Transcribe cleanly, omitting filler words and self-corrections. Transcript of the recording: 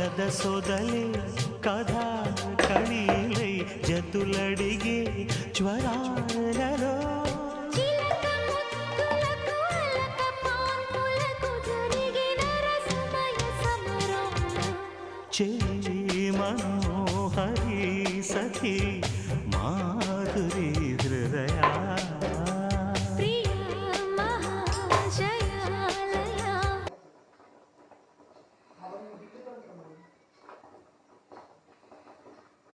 కథ సొదలే కథా కళీలై జతులడిగే జ్వరాలలో చిలక ముద్దులకు అలక పాన్పులకు జరిగిన రసమయ సమరంలో చెలి మనోహరి సఖి మా